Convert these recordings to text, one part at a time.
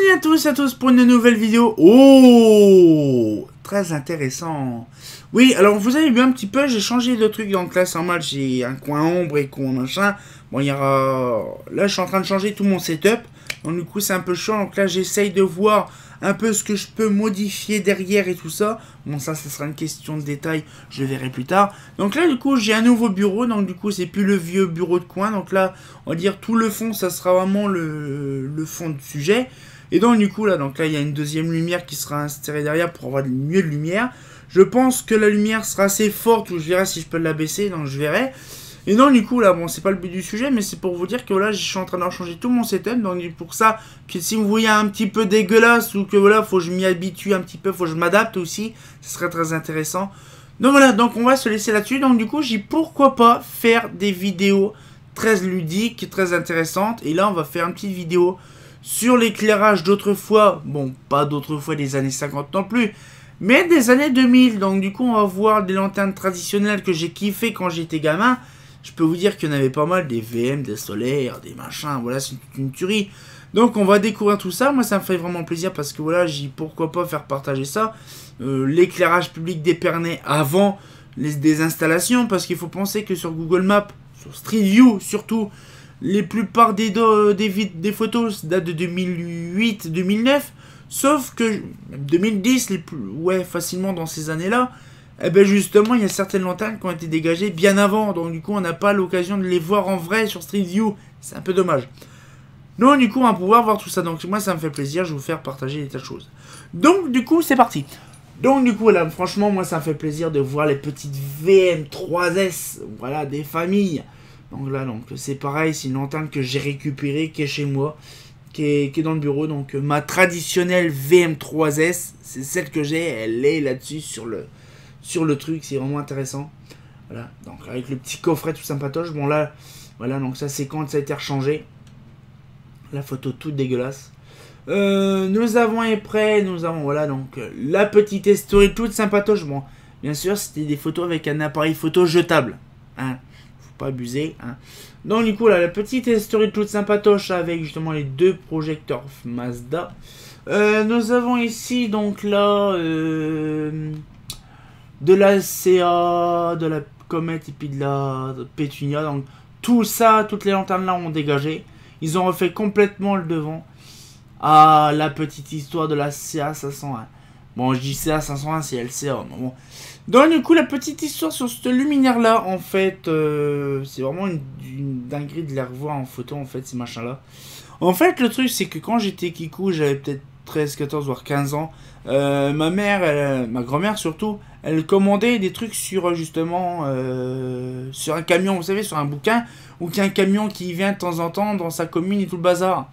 Bienvenue à tous pour une nouvelle vidéo. Oh, très intéressant. Oui, alors vous avez vu un petit peu, j'ai changé de truc dans classe en mode, j'ai un coin ombre et coin machin. Bon, il y aura... Là, je suis en train de changer tout mon setup. Donc du coup, c'est un peu chiant. Donc là, j'essaye de voir un peu ce que je peux modifier derrière et tout ça. Bon, ça sera une question de détail, je verrai plus tard. Donc là, du coup, j'ai un nouveau bureau. Donc du coup, c'est plus le vieux bureau de coin. Donc là, on va dire tout le fond, ça sera vraiment le fond de sujet. Et donc du coup, là, il y a une deuxième lumière qui sera installée derrière pour avoir mieux de lumière. Je pense que la lumière sera assez forte, ou je verrai si je peux la baisser, donc je verrai. Et donc du coup là, bon, c'est pas le but du sujet, mais c'est pour vous dire que voilà, je suis en train de changer tout mon setup, donc pour ça, que si vous voyez un petit peu dégueulasse, ou que voilà, faut que je m'y habitue un petit peu, faut que je m'adapte aussi, ce serait très intéressant. Donc voilà, donc on va se laisser là-dessus, donc du coup, j'ai pourquoi pas faire des vidéos très ludiques, très intéressantes, et là on va faire une petite vidéo sur l'éclairage d'autrefois, bon, pas d'autrefois des années 50 non plus, mais des années 2000, donc du coup on va voir des lanternes traditionnelles que j'ai kiffé quand j'étais gamin. Je peux vous dire qu'il y en avait pas mal, des VM, des solaires, des machins, voilà, c'est une tuerie. Donc on va découvrir tout ça, moi ça me fait vraiment plaisir parce que voilà, j'ai pourquoi pas faire partager ça. L'éclairage public d'Épernay avant des installations, parce qu'il faut penser que sur Google Maps, sur Street View surtout, les plupart des photos datent de 2008-2009, sauf que 2010, ouais, facilement dans ces années-là. Eh ben justement, il y a certaines lanternes qui ont été dégagées bien avant, donc du coup on n'a pas l'occasion de les voir en vrai sur Street View, c'est un peu dommage. Donc du coup on va pouvoir voir tout ça, donc moi ça me fait plaisir, je vais vous faire partager des tas de choses. Donc du coup c'est parti. Donc du coup là franchement moi ça me fait plaisir de voir les petites VM3S, voilà, des familles. Donc là donc c'est pareil, c'est une lanterne que j'ai récupérée, qui est chez moi, qui est dans le bureau, donc ma traditionnelle VM3S, c'est celle que j'ai, elle est là-dessus sur le truc, c'est vraiment intéressant. Voilà, donc avec le petit coffret tout sympatoche. Bon là, voilà, donc ça c'est quand ça a été rechangé. La photo toute dégueulasse. Nous avons après, nous avons voilà donc la petite historique toute sympatoche. Bon, bien sûr c'était des photos avec un appareil photo jetable. Hein, faut pas abuser. Hein. Donc du coup là, la petite historique toute sympatoche avec justement les deux projecteurs Mazda. Nous avons ici donc là... de la CA, de la comète et puis de la pétunia. Donc tout ça, toutes les lanternes là ont dégagé. Ils ont refait complètement le devant. Ah, la petite histoire de la CA 501. Bon, je dis CA 501, c'est LCA. Mais bon. Donc du coup, la petite histoire sur cette luminaire là, en fait, c'est vraiment une dinguerie de les revoir en photo, en fait, ces machins là. En fait, le truc, c'est que quand j'étais Kikou, j'avais peut-être 13, 14, voire 15 ans. Ma mère, ma grand-mère surtout, elle commandait des trucs sur justement sur un camion, vous savez, sur un bouquin, ou qu'il y a un camion qui vient de temps en temps dans sa commune et tout le bazar.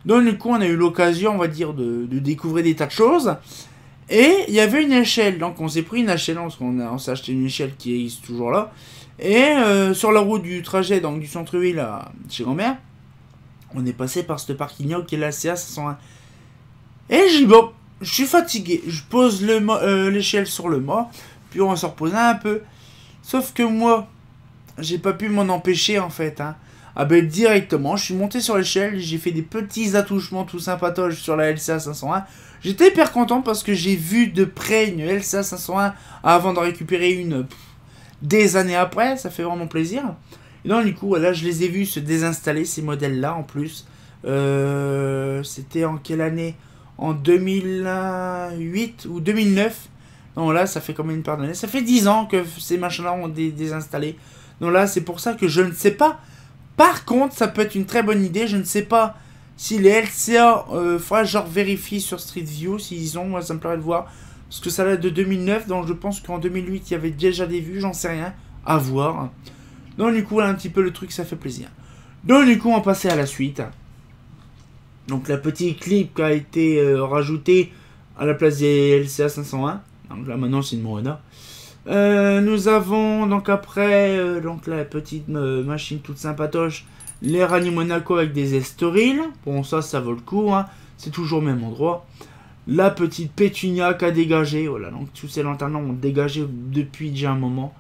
Donc du coup, on a eu l'occasion, on va dire, de découvrir des tas de choses. Et il y avait une échelle, donc on s'est pris une échelle, parce qu'on s'est acheté une échelle qui existe toujours là. Et sur la route du trajet, donc du centre-ville à chez grand-mère, on est passé par ce parking qui est la CA 501. Et j'ai dit, bon, je suis fatigué, je pose l'échelle sur le mât, puis on va se reposer un peu. Sauf que moi, j'ai pas pu m'en empêcher en fait. Hein. Ah ben directement, je suis monté sur l'échelle, j'ai fait des petits attouchements tout sympatoches sur la LCA 501. J'étais hyper content parce que j'ai vu de près une LCA 501 avant d'en récupérer une des années après, ça fait vraiment plaisir. Et donc du coup, voilà, je les ai vus se désinstaller, ces modèles-là en plus. C'était en quelle année ? En 2008 ou 2009. Donc là, ça fait combien de d'années ? Ça fait 10 ans que ces machins-là ont désinstallé. Donc là, c'est pour ça que je ne sais pas. Par contre, ça peut être une très bonne idée. Je ne sais pas si les LCA, faudra genre vérifier sur Street View s'ils ont. Moi, ça me plairait de voir. Parce que ça date de 2009. Donc je pense qu'en 2008, il y avait déjà des vues. J'en sais rien. À voir. Donc du coup, là, un petit peu le truc, ça fait plaisir. Donc du coup, on va passer à la suite. Donc la petite clip qui a été rajoutée à la place des LCA 501. Donc là maintenant c'est une Moana. Nous avons donc après donc la petite machine toute sympatoche, les Rani Monaco avec des estoriles. Bon ça vaut le coup, hein. C'est toujours au même endroit. La petite pétunia qui a dégagé. Voilà, donc tous ces lanternes ont dégagé depuis déjà un moment.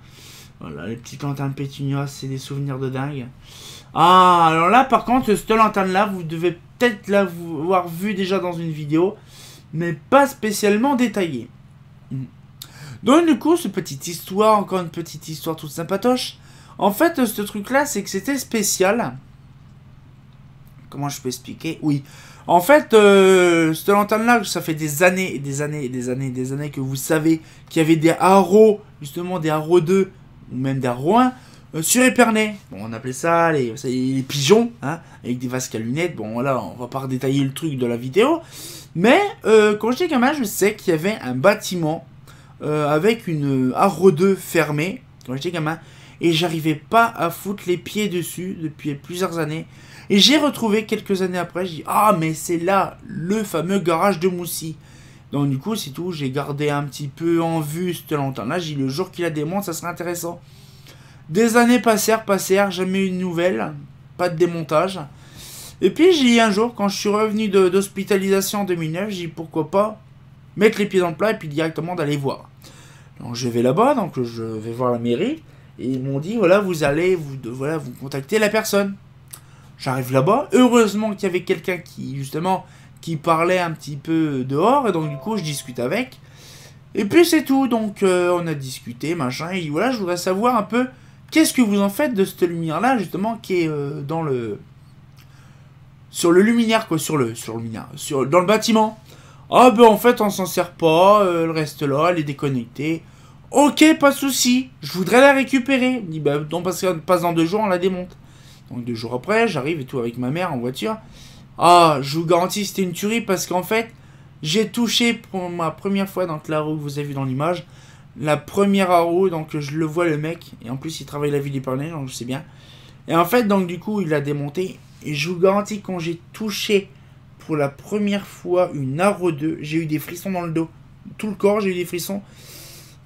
Voilà, les petites lanternes pétunia, c'est des souvenirs de dingue. Ah, alors là par contre, cette lanterne là, vous devez peut-être l'avoir vu déjà dans une vidéo, mais pas spécialement détaillée. Donc du coup, cette petite histoire, encore une petite histoire toute sympatoche. En fait, ce truc-là, c'est que c'était spécial. Comment je peux expliquer? Oui. En fait, cette lanterne-là, ça fait des années et des années et des années et des années que vous savez qu'il y avait des haros, justement des haros 2 ou même des haros 1 sur Épernay. Bon, on appelait ça les pigeons, hein, avec des vasques à lunettes. Bon, voilà, on va pas redétailler le truc de la vidéo. Mais quand j'étais gamin, je sais qu'il y avait un bâtiment avec une haro 2 fermée, quand j'étais gamin, et j'arrivais pas à foutre les pieds dessus depuis plusieurs années. Et j'ai retrouvé quelques années après, j'ai dit, ah mais c'est là, le fameux garage de Moussy. Donc du coup, c'est tout, j'ai gardé un petit peu en vue cette lanterne-là, j'ai dit, le jour qu'il la démonte, ça serait intéressant. Des années passèrent, jamais eu de nouvelles, pas de démontage. Et puis j'ai dit un jour, quand je suis revenu d'hospitalisation en 2009, j'ai dit, pourquoi pas mettre les pieds dans le plat et puis directement d'aller voir. Donc je vais là-bas, donc je vais voir la mairie, et ils m'ont dit, voilà, vous contacter la personne. J'arrive là-bas, heureusement qu'il y avait quelqu'un qui parlait un petit peu dehors, et donc du coup je discute avec. Et puis c'est tout, donc on a discuté, machin, et voilà, je voudrais savoir un peu, qu'est-ce que vous en faites de cette lumière-là, justement, qui est dans le... Sur le luminaire, quoi, dans le bâtiment. Ah ben en fait on s'en sert pas, elle reste là, elle est déconnectée. Ok, pas de souci, je voudrais la récupérer. Il dit, bah, on passe dans 2 jours, on la démonte. Donc 2 jours après, j'arrive et tout avec ma mère en voiture. Ah, je vous garantis, c'était une tuerie parce qu'en fait, j'ai touché pour ma première fois, donc la roue que vous avez vu dans l'image, la première roue, donc je le vois le mec, et en plus il travaille la ville d'Épernay, donc je sais bien. Et en fait, donc du coup, il l'a démonté, et je vous garantis, quand j'ai touché pour la première fois une Haro 2, j'ai eu des frissons dans le dos. Tout le corps, j'ai eu des frissons.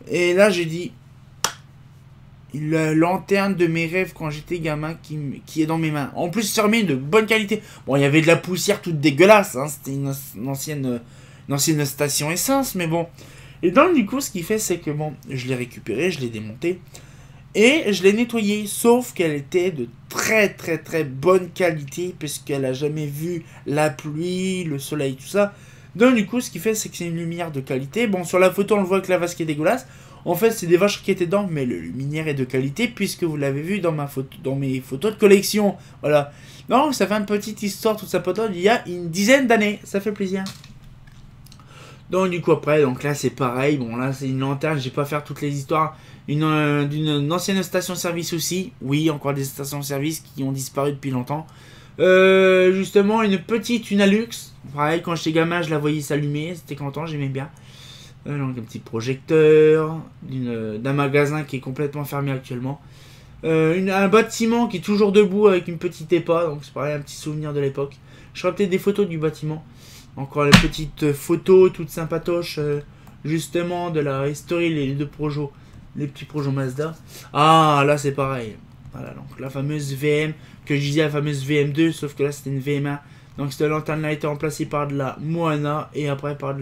Et là, j'ai dit, la lanterne de mes rêves quand j'étais gamin qui est dans mes mains. En plus, fermée de bonne qualité. Bon, il y avait de la poussière toute dégueulasse. Hein. C'était une ancienne station essence, mais bon. Et donc, du coup, ce qu'il fait, c'est que bon, je l'ai récupérée, je l'ai démontée. Et je l'ai nettoyée, sauf qu'elle était de très très très bonne qualité, puisqu'elle a jamais vu la pluie, le soleil, tout ça. Donc du coup, ce qui fait, c'est que c'est une lumière de qualité. Bon, sur la photo, on le voit que la vasque est dégueulasse. En fait, c'est des vaches qui étaient dedans, mais le luminaire est de qualité, puisque vous l'avez vu dans mes photos de collection. Voilà. Donc, ça fait une petite histoire, toute sa pote, il y a une dizaine d'années. Ça fait plaisir. Donc du coup, après, donc là, c'est pareil. Bon, là, c'est une lanterne, je vais pas faire toutes les histoires. D'une ancienne station-service aussi. Oui, encore des stations-service qui ont disparu depuis longtemps. Justement, une Alux. Pareil, quand j'étais gamin, je la voyais s'allumer. C'était content, j'aimais bien. Donc un petit projecteur. D'un magasin qui est complètement fermé actuellement. Un bâtiment qui est toujours debout avec une petite épa. Donc c'est pareil, un petit souvenir de l'époque. Je ferai peut-être des photos du bâtiment. Encore les petites photos toutes sympatoches. Justement, de la History, les petits projets Mazda. Ah, là c'est pareil. Voilà, donc la fameuse VM, que je disais la fameuse VM2, sauf que là c'était une VM1. Donc cette lanterne-là a été remplacée par de la Moana et après par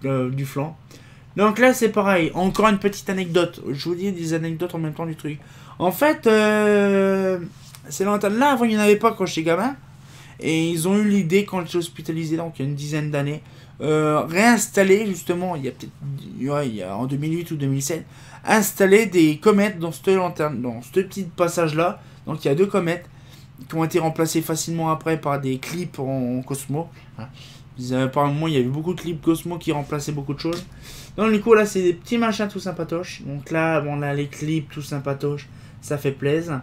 du flanc. Donc là c'est pareil, encore une petite anecdote. Je vous dis des anecdotes en même temps du truc. En fait, ces lanternes-là, avant il n'y en avait pas quand j'étais gamin. Et ils ont eu l'idée quand j'étais hospitalisé, donc il y a une dizaine d'années, réinstaller justement, il y a en 2008 ou 2007, installer des comètes dans cette lanterne, dans ce petit passage-là. Donc il y a 2 comètes qui ont été remplacées facilement après par des clips en Cosmo. Apparemment, il y avait beaucoup de clips Cosmo qui remplaçaient beaucoup de choses. Donc du coup, là, c'est des petits machins tout sympatoches. Donc là, bon, là, les clips tout sympatoches, ça fait plaisir.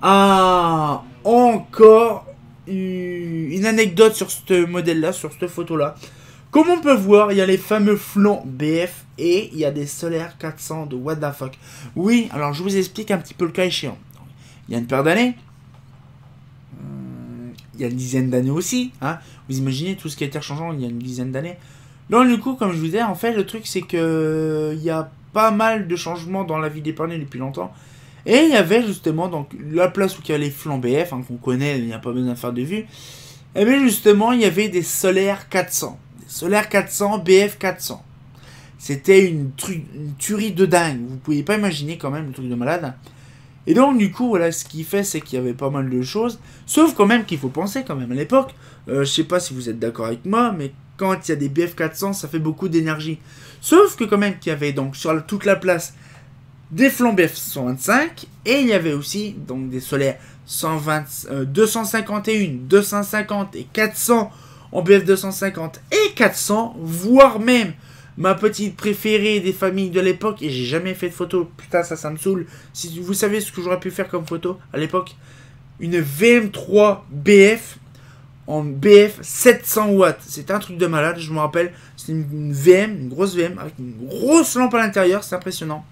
Ah, encore une anecdote sur ce modèle-là, sur cette photo-là. Comme on peut voir, il y a les fameux flancs BF et il y a des solaires 400 de what the fuck. Oui, alors je vous explique un petit peu le cas échéant. Il y a une paire d'années. Il y a une dizaine d'années aussi. Hein. Vous imaginez tout ce qui a été changeant il y a une dizaine d'années. Donc du coup, comme je vous disais, en fait, le truc c'est que il y a pas mal de changements dans la vie d'Épernay depuis longtemps. Et il y avait justement donc la place où il y a les flancs BF, hein, qu'on connaît, il n'y a pas besoin de faire de vue. Et bien justement, il y avait des solaires 400. Des solaires 400, BF 400. C'était une tuerie de dingue. Vous ne pouvez pas imaginer quand même le truc de malade. Et donc, du coup, voilà, ce qui fait, c'est qu'il y avait pas mal de choses. Sauf quand même qu'il faut penser, quand même, à l'époque. Je sais pas si vous êtes d'accord avec moi, mais quand il y a des BF400, ça fait beaucoup d'énergie. Sauf que quand même qu'il y avait donc sur toute la place des flancs BF 125. Et il y avait aussi donc des solaires 251, 250 et 400 en BF 250 et 400, voire même ma petite préférée des familles de l'époque, et j'ai jamais fait de photo, putain ça me saoule. Si vous savez ce que j'aurais pu faire comme photo à l'époque, une VM3 BF en BF 700 watts, c'est un truc de malade, je me rappelle, c'est une VM, une grosse VM, avec une grosse lampe à l'intérieur, c'est impressionnant.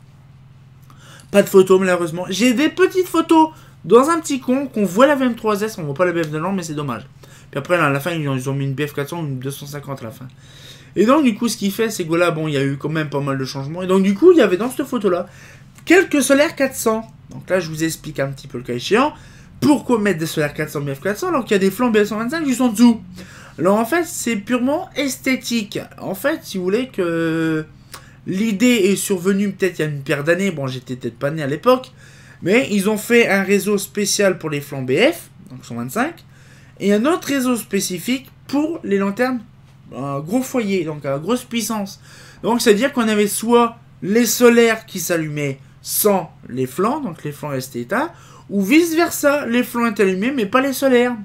Pas de photos malheureusement, j'ai des petites photos dans un petit con, qu'on voit la VM3S, on voit pas la BF de l'an, mais c'est dommage. Puis après là, à la fin ils ont mis une BF 400 ou une 250 à la fin. Et donc, du coup, ce qu'il fait, c'est que là, bon, il y a eu quand même pas mal de changements. Et donc, du coup, il y avait dans cette photo-là quelques solaires 400. Donc là, je vous explique un petit peu le cas échéant. Pourquoi mettre des solaires 400 BF400 alors qu'il y a des flancs BF125 juste en dessous? Alors, en fait, c'est purement esthétique. En fait, si vous voulez que l'idée est survenue peut-être il y a une paire d'années. Bon, j'étais peut-être pas né à l'époque. Mais ils ont fait un réseau spécial pour les flancs BF, donc 125. Et un autre réseau spécifique pour les lanternes un gros foyer, donc à grosse puissance. Donc c'est-à-dire qu'on avait soit les solaires qui s'allumaient sans les flancs, donc les flancs restaient éteints, ou vice-versa, les flancs étaient allumés mais pas les solaires.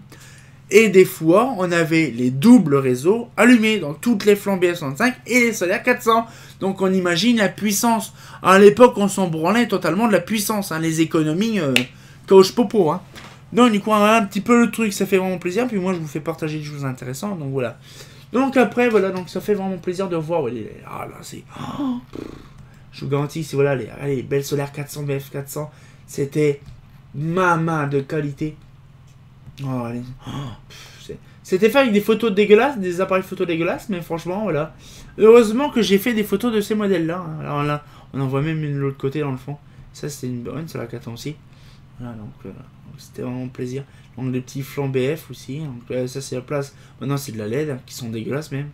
Et des fois, on avait les doubles réseaux allumés, donc toutes les flancs BF125 et les solaires 400. Donc on imagine la puissance. À l'époque, on s'en branlait totalement de la puissance, hein, les économies caoche popo. Hein. Donc du coup, on a un petit peu le truc, ça fait vraiment plaisir. Puis moi, je vous fais partager des choses intéressantes, donc voilà. Donc après, voilà, donc ça fait vraiment plaisir de voir. Ah là, c'est... Oh, je vous garantis, c'est voilà, les belles solaires 400, BF 400, c'était ma main de qualité. Oh, allez. Oh, c'était fait avec des photos dégueulasses, des appareils photos dégueulasses, mais franchement, voilà. Heureusement que j'ai fait des photos de ces modèles-là. Hein. Alors là, on en voit même une de l'autre côté dans le fond. Ça, c'était une bonne, c'est la 400 aussi. Voilà, donc c'était vraiment plaisir. Donc des petits flancs BF aussi. Donc ça c'est la place. Maintenant c'est de la LED, hein, qui sont dégueulasses même.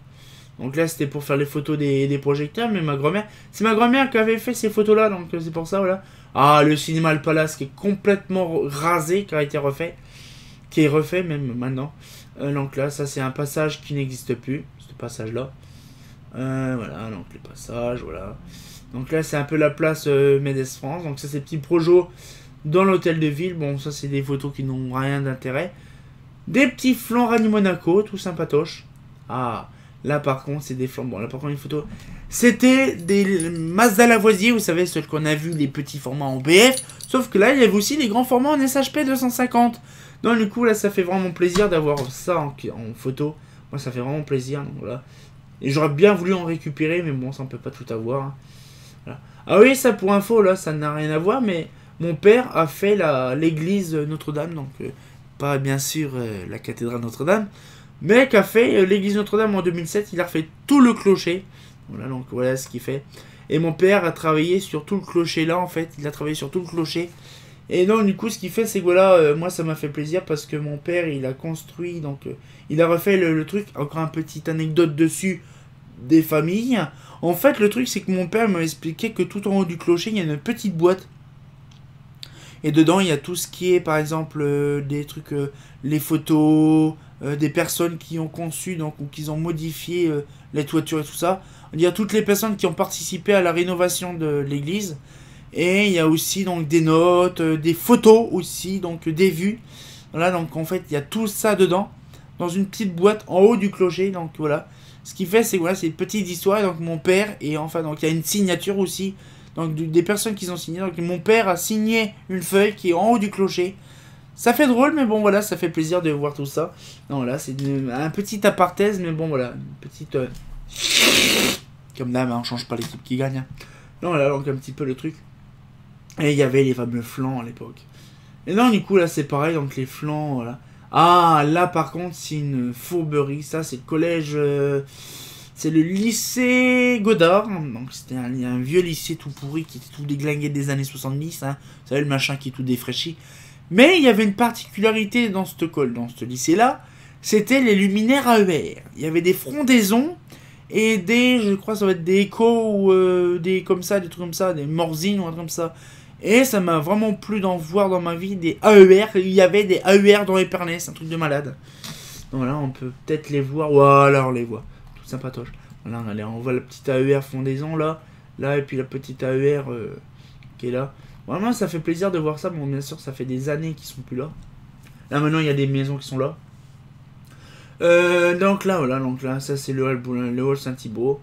Donc là c'était pour faire les photos des projecteurs. Mais ma grand-mère, c'est ma grand-mère qui avait fait ces photos là. Donc c'est pour ça, voilà. Ah, le cinéma Le Palace qui est complètement rasé, qui a été refait. Qui est refait même maintenant. Donc là, ça c'est un passage qui n'existe plus. Ce passage là. Voilà, donc les passages, voilà. Donc là c'est un peu la place Médès France. Donc ça c'est petits projets dans l'hôtel de ville. Bon, ça c'est des photos qui n'ont rien d'intérêt. Des petits flancs Rani Monaco, tout sympatoche. Ah, là par contre c'est des flancs. Bon, là par contre une photo. C'était des Mazda Lavoisier, vous savez, ceux qu'on a vu, les petits formats en BF. Sauf que là il y avait aussi les grands formats en SHP 250. Donc du coup là ça fait vraiment plaisir d'avoir ça en photo. Moi ça fait vraiment plaisir. Donc voilà. Et j'aurais bien voulu en récupérer, mais bon, ça on peut pas tout avoir. Hein. Voilà. Ah oui, ça pour info, là, ça n'a rien à voir, mais mon père a fait l'église Notre-Dame, donc pas bien sûr la cathédrale Notre-Dame, mais qu'a fait l'église Notre-Dame en 2007, il a refait tout le clocher. Voilà, donc voilà ce qu'il fait. Et mon père a travaillé sur tout le clocher là, en fait, il a travaillé sur tout le clocher. Et donc du coup ce qu'il fait c'est que voilà, moi ça m'a fait plaisir parce que mon père il a construit, donc il a refait le truc, encore une petite anecdote dessus des familles. En fait le truc c'est que mon père m'a expliqué que tout en haut du clocher il y a une petite boîte. Et dedans il y a tout ce qui est par exemple des trucs, les photos, des personnes qui ont conçu donc, ou qui ont modifié les toitures et tout ça. Il y a toutes les personnes qui ont participé à la rénovation de l'église. Et il y a aussi donc des notes, des photos aussi, donc des vues. Voilà, donc en fait il y a tout ça dedans, dans une petite boîte en haut du clocher. Donc voilà, ce qui fait c'est voilà, c'est une petite histoire. Donc mon père, et enfin donc il y a une signature aussi, donc des personnes qui ont signé. Donc mon père a signé une feuille qui est en haut du clocher. Ça fait drôle, mais bon voilà, ça fait plaisir de voir tout ça. Donc voilà, c'est un petit aparthèse, mais bon voilà, une petite... Comme d'hab, hein, on change pas l'équipe qui gagne. Hein. Donc voilà, donc un petit peu le truc. Et il y avait les fameux flancs à l'époque. Et donc du coup là c'est pareil, donc les flancs, voilà. Ah là par contre c'est une fourberie, ça c'est le collège, c'est le lycée Godard. Donc c'était un vieux lycée tout pourri qui était tout déglingué des années 70, hein. Vous savez le machin qui est tout défraîchi. Mais il y avait une particularité dans ce lycée là, c'était les luminaires AER. Il y avait des frondaisons et des, je crois ça va être des échos ou des comme ça, des trucs comme ça, des morzines ou un truc comme ça. Et ça m'a vraiment plu d'en voir dans ma vie des AER. Il y avait des AER dans Épernay, c'est un truc de malade. Donc là, on peut peut-être les voir. Voilà, on les voit. Tout sympatoche. Voilà, allez, on voit la petite AER fondaison là. Là, et puis la petite AER qui est là. Vraiment, ça fait plaisir de voir ça. Bon, bien sûr, ça fait des années qu'ils sont plus là. Là, maintenant, il y a des maisons qui sont là. Donc là, voilà. Donc là, ça, c'est le hall Saint-Thibault.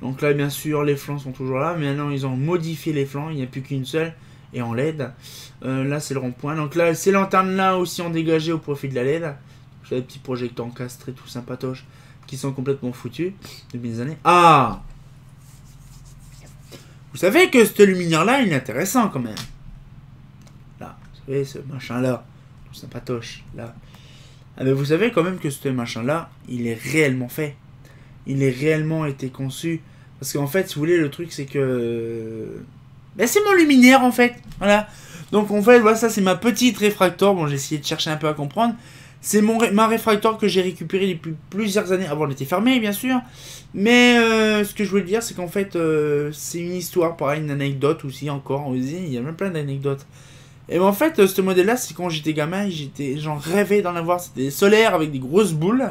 Donc là, bien sûr, les flancs sont toujours là. Mais maintenant, ils ont modifié les flancs. Il n'y a plus qu'une seule. Et en LED. Là, c'est le rond-point. Donc là, ces lanternes-là aussi ont dégagé au profit de la LED. J'ai des petits projecteurs encastrés, tout sympatoches, qui sont complètement foutus depuis des années. Ah! Vous savez que ce luminaire-là, il est intéressant quand même. Là, vous savez, ce machin-là, tout sympatoche, là. Ah ben vous savez quand même que ce machin-là, il est réellement fait. Il est réellement été conçu. Parce qu'en fait, si vous voulez, le truc, c'est que... Ben, c'est mon luminaire, en fait. Voilà. Donc, en fait, voilà, ça, c'est ma petite réfractor. Bon, j'ai essayé de chercher un peu à comprendre. C'est ma réfractor que j'ai récupérée depuis plusieurs années. Avant, elle était fermée, bien sûr. Mais ce que je voulais dire, c'est qu'en fait, c'est une histoire, pareil, une anecdote aussi, encore. Il y a même plein d'anecdotes. Et ben, en fait, ce modèle-là, c'est quand j'étais gamin, j'en rêvais d'en avoir. C'était des solaires avec des grosses boules.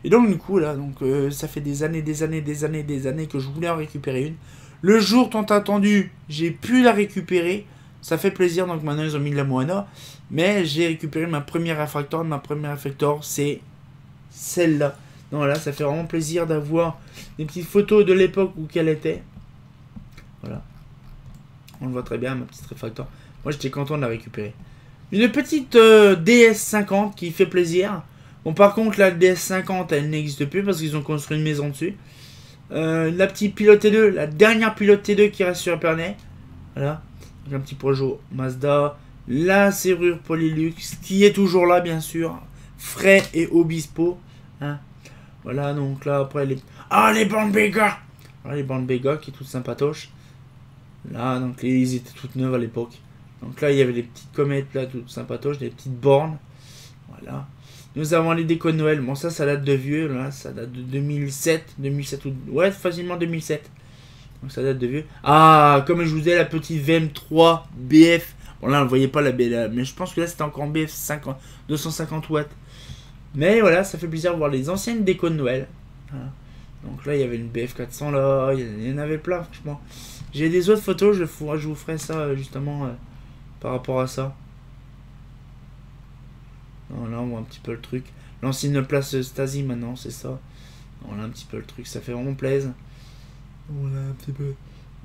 Et donc, du coup, là, donc, ça fait des années que je voulais en récupérer une. Le jour tant attendu, j'ai pu la récupérer. Ça fait plaisir, donc maintenant ils ont mis de la Moana. Mais j'ai récupéré ma première réfractor. Ma première réfractor, c'est celle-là. Donc là, ça fait vraiment plaisir d'avoir des petites photos de l'époque où qu'elle était. Voilà. On le voit très bien, ma petite réfractor. Moi, j'étais content de la récupérer. Une petite DS50 qui fait plaisir. Bon, par contre, la DS50, elle n'existe plus parce qu'ils ont construit une maison dessus. La petite pilote T2, la dernière pilote T2 qui reste sur Épernay. Voilà. Donc, un petit projet Mazda. La serrure Polylux qui est toujours là, bien sûr. Frey et Obispo. Hein. Voilà, donc là, après les... Ah, les bandes Bega. Voilà, les bandes Bega qui est toutes sympatoches. Là, donc, ils étaient toutes neuves à l'époque. Donc là, il y avait les petites comètes, là, toutes sympatoches. Des petites bornes. Voilà. Nous avons les décos de Noël. Bon, ça date de vieux. Là, ça date de 2007. 2007 ou... Ouais, facilement 2007. Donc, ça date de vieux. Ah, comme je vous disais, la petite VM3 BF. Bon, là, on ne voyait pas la BF. Mais je pense que là, c'était encore en BF 50, 250 watts. Mais voilà, ça fait plaisir de voir les anciennes décos de Noël. Voilà. Donc là, il y avait une BF 400 là. Il y en avait plein, franchement. J'ai des autres photos. Je vous ferai ça, justement, par rapport à ça. Là, on voit un petit peu le truc. L'ancienne place Stasi, maintenant, c'est ça. Voilà un petit peu le truc. Ça fait vraiment plaisir. Voilà un petit peu.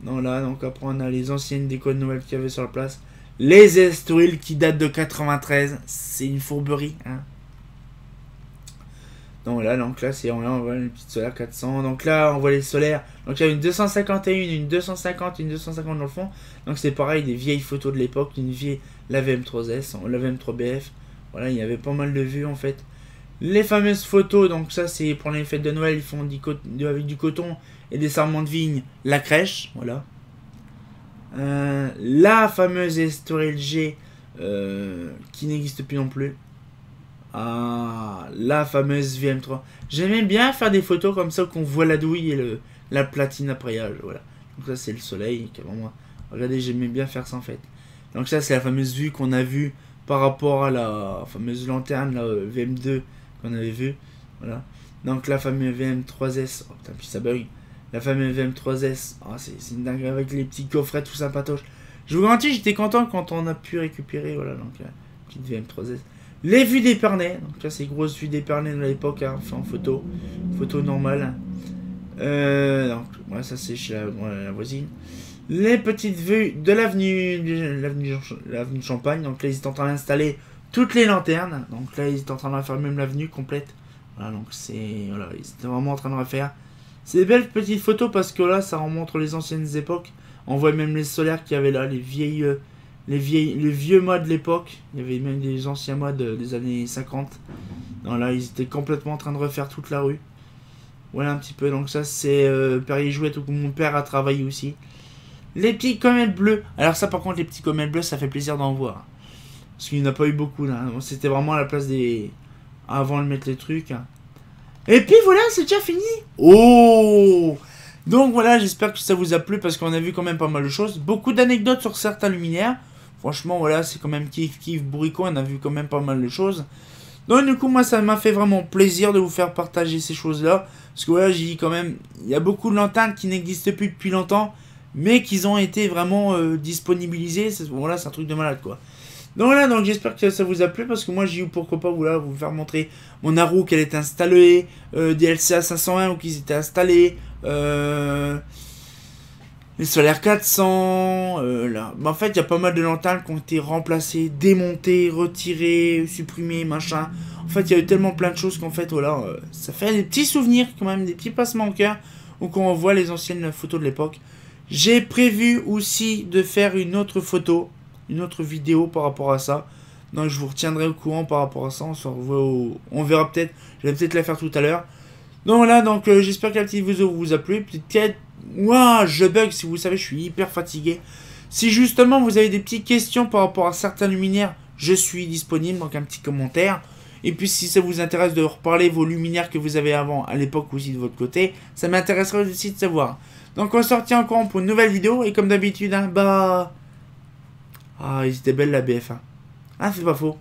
Non, là, donc après, on a les anciennes décos de Noël qu'il y avait sur la place. Les Estoril qui datent de 93. C'est une fourberie, hein. Donc là, c'est on voit les petites solaires 400. Donc là, on voit les solaires. Donc il y a une 251, une 250, une 250 dans le fond. Donc c'est pareil, des vieilles photos de l'époque. Une vieille, la VM3S, la VM3BF. Voilà, il y avait pas mal de vues en fait. Les fameuses photos, donc ça c'est pour les fêtes de Noël, ils font avec du coton et des sarments de vigne, la crèche, voilà. La fameuse Estoril G qui n'existe plus non plus. Ah, la fameuse VM3. J'aimais bien faire des photos comme ça qu'on voit la douille et la platine appareillage, voilà. Donc ça c'est le soleil qui est vraiment... Regardez, j'aimais bien faire ça en fait. Donc ça c'est la fameuse vue qu'on a vue par rapport à la fameuse lanterne, la VM2 qu'on avait vue. Voilà. Donc la fameuse VM3S. Oh putain, puis ça bug. La fameuse VM3S. Oh, c'est une dingue avec les petits coffrets tout sympatoches. Je vous garantis, j'étais content quand on a pu récupérer. Voilà, donc la petite VM3S. Les vues d'Épernay. Donc là, c'est grosses vues d'Épernay de l'époque, hein, fait en photo. Photo normale. Donc, voilà, ça c'est chez la voisine. Les petites vues de l'avenue Champagne. Donc là, ils étaient en train d'installer toutes les lanternes. Donc là, ils étaient en train de refaire même l'avenue complète. Voilà, donc c'est... Voilà, ils étaient vraiment en train de refaire. C'est des belles petites photos parce que là, ça remonte les anciennes époques. On voit même les solaires qu'il y avait là, les vieux modes de l'époque. Il y avait même des anciens modes des années 50. Donc là, ils étaient complètement en train de refaire toute la rue. Voilà un petit peu. Donc ça, c'est Perrier Jouette où mon père a travaillé aussi. Les petits comètes bleus. Alors ça, par contre, les petits comètes bleus, ça fait plaisir d'en voir. Parce qu'il n'y en a pas eu beaucoup là. C'était vraiment à la place des... Avant de mettre les trucs. Et puis voilà, c'est déjà fini. Oh! Donc voilà, j'espère que ça vous a plu parce qu'on a vu quand même pas mal de choses. Beaucoup d'anecdotes sur certains luminaires. Franchement, voilà, c'est quand même kiff bourricot, on a vu quand même pas mal de choses. Donc du coup, moi, ça m'a fait vraiment plaisir de vous faire partager ces choses-là. Parce que voilà, j'ai dit quand même, il y a beaucoup de lanternes qui n'existent plus depuis longtemps, mais qui ont été vraiment disponibilisées. Voilà, c'est un truc de malade, quoi. Donc voilà, donc j'espère que ça vous a plu, parce que moi, j'ai eu pourquoi pas voilà, vous faire montrer mon Haru qu'elle est installée, des LCA 501 où qu'ils étaient installés, les solaires 400, là. Bah, en fait, il y a pas mal de lanternes qui ont été remplacées, démontées, retirées, supprimées, machin. En fait, il y a eu tellement plein de choses qu'en fait, voilà, ça fait des petits souvenirs quand même, des petits passements au cœur, où on voit les anciennes photos de l'époque. J'ai prévu aussi de faire une autre photo, une autre vidéo par rapport à ça. Donc je vous retiendrai au courant par rapport à ça. On verra peut-être. Je vais peut-être la faire tout à l'heure. Donc voilà, donc j'espère que la petite vidéo vous a plu. Peut-être. Ouah, je bug, si vous savez, je suis hyper fatigué. Si justement vous avez des petites questions par rapport à certains luminaires, je suis disponible. Donc un petit commentaire. Et puis si ça vous intéresse de reparler vos luminaires que vous avez avant, à l'époque aussi de votre côté, ça m'intéresserait aussi de savoir. Donc on se retient encore pour une nouvelle vidéo. Et comme d'habitude, hein, bah... Ah, ils étaient belles la BF1. Ah, c'est pas faux.